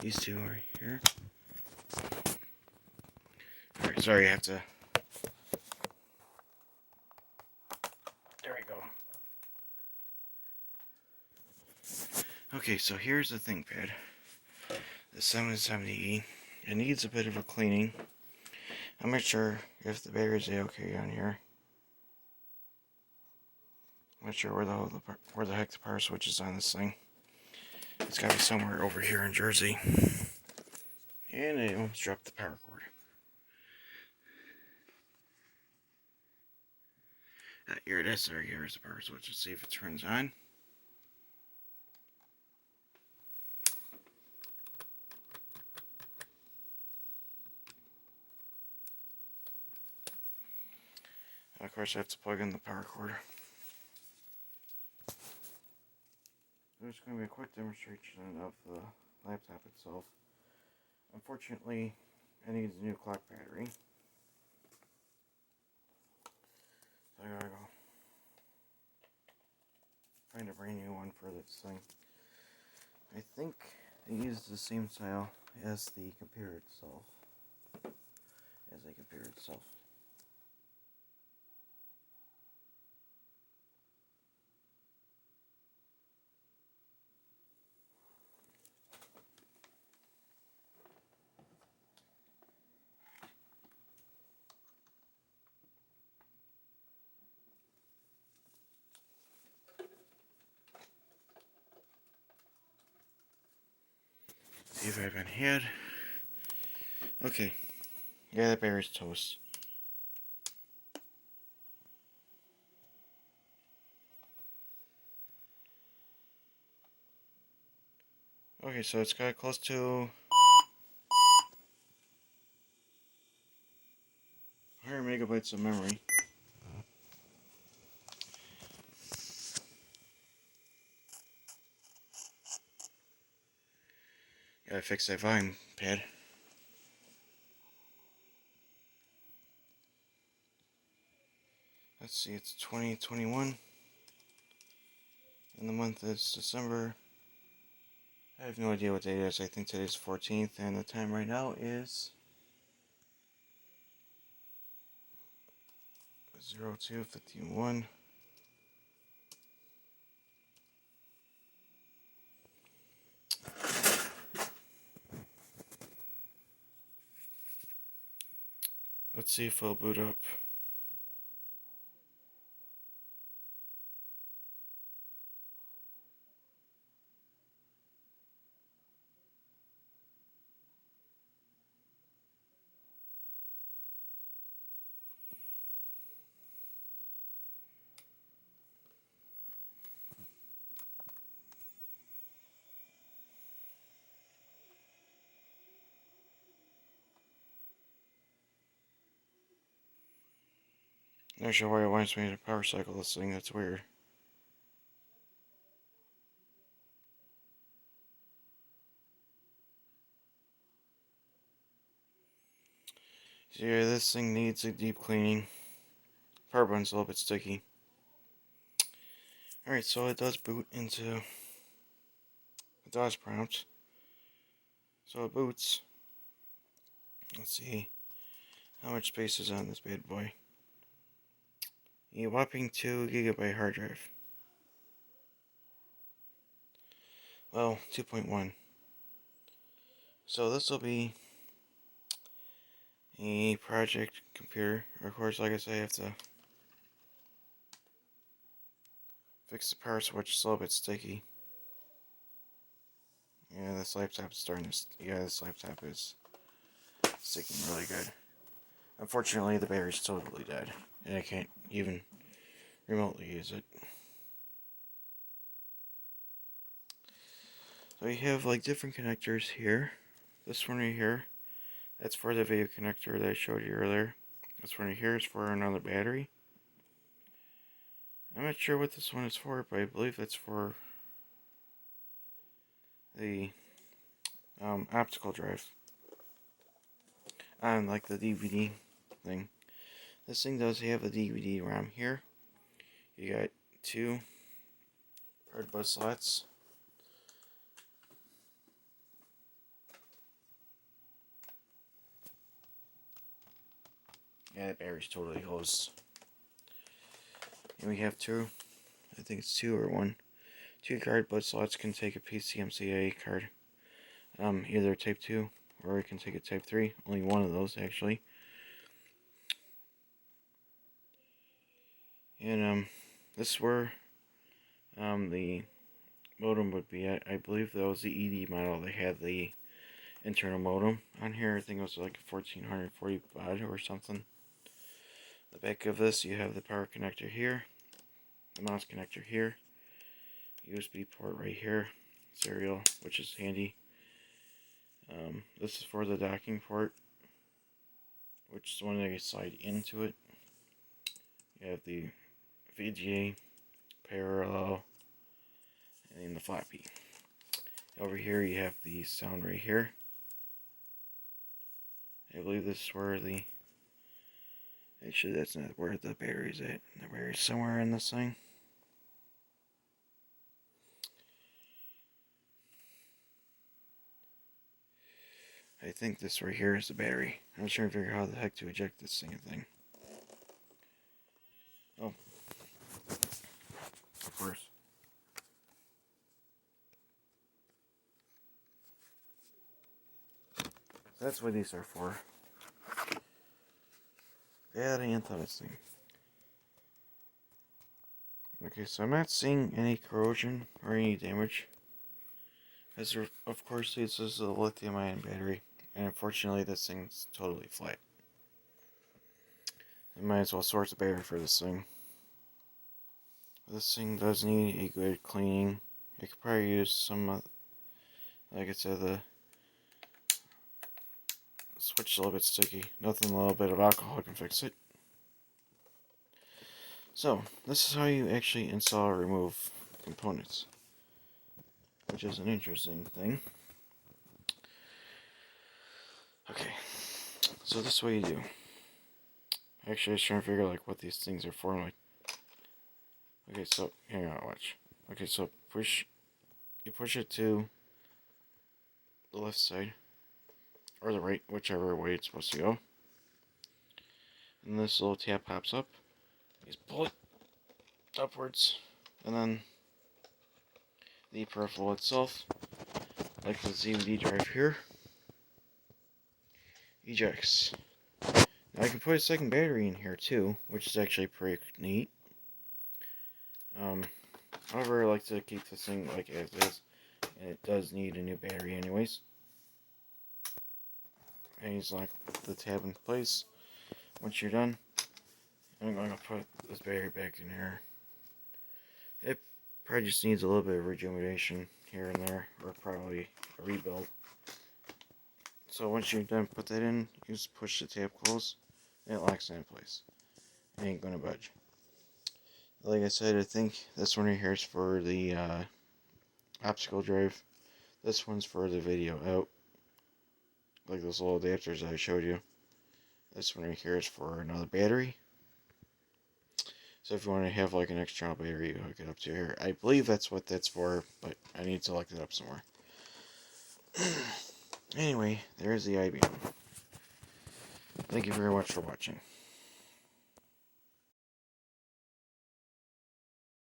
These two are here. Alright, sorry, I have to... There we go. Okay, so here's the ThinkPad. The 770E. It needs a bit of a cleaning. I'm not sure if the battery's okay on here. I'm not sure where the heck the power switch is on this thing. It's gotta be somewhere over here in Jersey. And I almost dropped the power cord. Here it is. There, here's the power switch. Let's see if it turns on. Of course, I have to plug in the power cord. There's going to be a quick demonstration of the laptop itself. Unfortunately, it needs a new clock battery. So I gotta go find a brand new one for this thing. I think it uses the same style as the computer itself. See if I haven't had. Okay. Yeah, that battery's toast. Okay, so it's got close to 100 megabytes of memory. Gotta fix that volume pad. Let's see, it's 2021. And the month is December. I have no idea what date it is. I think today's 14th, and the time right now is 02:51. Let's see if it'll boot up. Not sure why it wants me to power cycle this thing. That's weird. So yeah, this thing needs a deep cleaning. Power button's a little bit sticky. Alright, so it does boot into the DOS prompt. So it boots. Let's see how much space is on this bad boy. A whopping 2 gigabyte hard drive. Well, 2.1. So this will be a project computer. Of course, like I say, I have to fix the power switch. It's a little bit sticky. Yeah, this laptop's starting to... Yeah, this laptop is sticking really good. Unfortunately, the battery's totally dead, and I can't even remotely use it. So you have like different connectors here. This one right here, that's for the video connector that I showed you earlier. This one right here is for another battery. I'm not sure what this one is for, but I believe it's for the optical drive on like the DVD thing. This thing does have a DVD ROM here. You got 2 hard bus slots. Yeah, the battery's totally hosed. And we have two, I think it's two or one. 2 card butt slots can take a PCMCIA card. Either type 2 or it can take a type 3. Only one of those actually. And this is where the modem would be at. I believe that was the ED model. They had the internal modem on here. I think it was like 1440 baud or something. The back of this, you have the power connector here, the mouse connector here, USB port right here, serial, which is handy. This is for the docking port, which is when they slide into it. You have the VGA, parallel, and then the floppy. Over here you have the sound right here. I believe this is where the... Actually, that's not where the battery's at. The battery's somewhere in this thing. I think this right here is the battery. I'm trying to figure out how the heck to eject this thing. Oh. Of course. That's what these are for. Bad anti-thing. Okay, so I'm not seeing any corrosion or any damage. As of course, this is a lithium-ion battery, and unfortunately, this thing's totally flat. I might as well source the battery for this thing. This thing does need a good cleaning. I could probably use some, like I said, the switch is a little bit sticky. Nothing, a little bit of alcohol can fix it. So, this is how you actually install or remove components, which is an interesting thing. Okay, so this is what you do. Actually, I was trying to figure out like what these things are for. Like, okay, so hang on, watch. Okay, so you push it to the left side or the right, whichever way it's supposed to go. And this little tab pops up. You just pull it upwards, and then the peripheral itself, like the DVD drive here, ejects. Now I can put a second battery in here too, which is actually pretty neat. However, I like to keep this thing like as is, and it does need a new battery anyways. And you just lock the tab in place. Once you're done, I'm going to put this battery back in here. It probably just needs a little bit of rejuvenation here and there, or probably a rebuild. So once you're done, put that in, you just push the tab close, and it locks it in place. It ain't gonna budge. Like I said, I think this one right here is for the optical drive. This one's for the video out, like those little adapters I showed you. This one right here is for another battery. So if you want to have like an external battery, you hook it up to here. I believe that's what that's for, but I need to look it up somewhere. Anyway, there's the IBM. Thank you very much for watching.